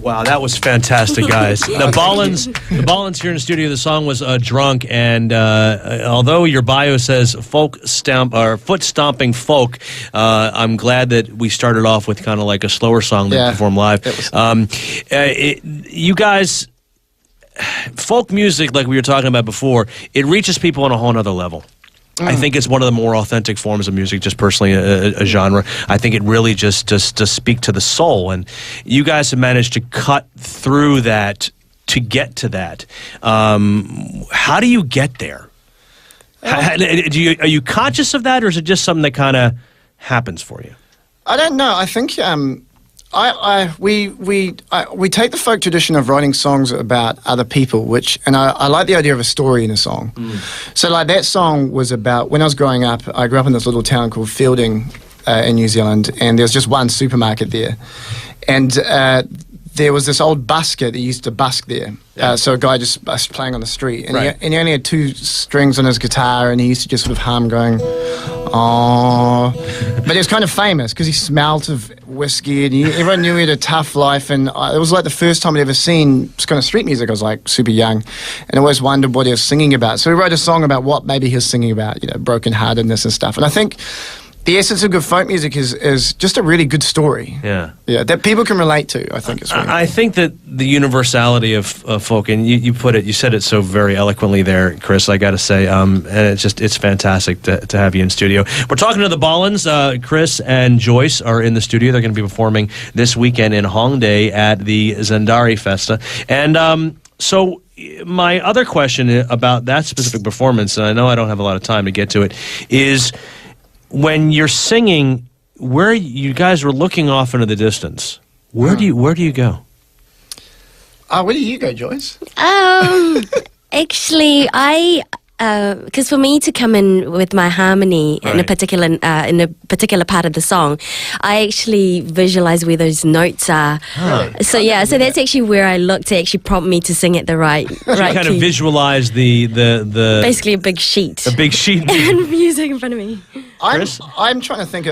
Wow, that was fantastic, guys. The Bollands here in the studio. The song was "Drunk," and although your bio says folk stomp or foot stomping folk, I'm glad that we started off with kind of like a slower song that you performed live. You guys, folk music, like we were talking about before, it reaches people on a whole other level. I think it's one of the more authentic forms of music, just personally a genre. I think it really just speak to the soul, and you guys have managed to cut through that to get to that. How do you get there? Are you conscious of that, or is it just something that kind of happens for you? I don't know. I think we take the folk tradition of writing songs about other people, and I like the idea of a story in a song. So like that song was about, when I was growing up, I grew up in this little town called Fielding in New Zealand, and there was just one supermarket there. And there was this old busker that used to busk there. So a guy just playing on the street, and, he only had 2 strings on his guitar, and he used to just sort of hum going, oh. But he was kind of famous because he smelt of whiskey, and everyone knew he had a tough life, and it was like the first time I'd ever seen kind of street music. I was like super young, and I always wondered what he was singing about. So we wrote a song about what maybe he was singing about, brokenheartedness and stuff. And I think the essence of good folk music is just a really good story. Yeah, that people can relate to. I think I think that the universality of folk, and you said it so very eloquently there, Chris. I got to say, and it's fantastic to have you in studio. We're talking to the Bollands. Chris and Joyce are in the studio. They're going to be performing this weekend in Hongdae at the Zandari Festa, and so. My other question about that specific performance, and I know I don't have a lot of time to get to it, is when you're singing, where you guys were looking off into the distance. Where do you go? Where do you go, Joyce? Actually, because for me to come in with my harmony in a particular part of the song, I actually visualize where those notes are. So so that's actually where I look to actually prompt me to sing at the right so you kind of visualize the basically a big sheet and music in front of me. I'm trying to think.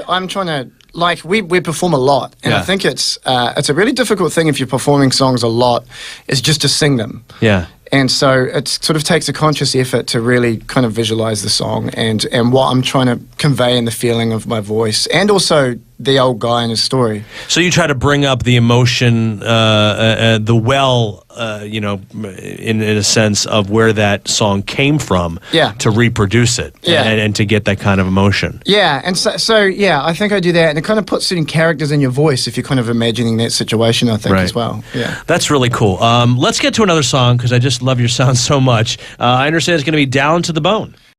Like we perform a lot, and I think it's a really difficult thing if you're performing songs a lot, is just to sing them. Yeah. And so it sort of takes a conscious effort to really kind of visualize the song and what I'm trying to convey in the feeling of my voice, and also the old guy and his story. So you try to bring up the emotion, the well, in a sense of where that song came from, to reproduce it, and to get that kind of emotion. Yeah, and so I think I do that, and it kind of puts certain characters in your voice if you're kind of imagining that situation, I think, as well. Yeah, that's really cool. Let's get to another song, because I just love your sound so much. I understand it's going to be Down to the Bone.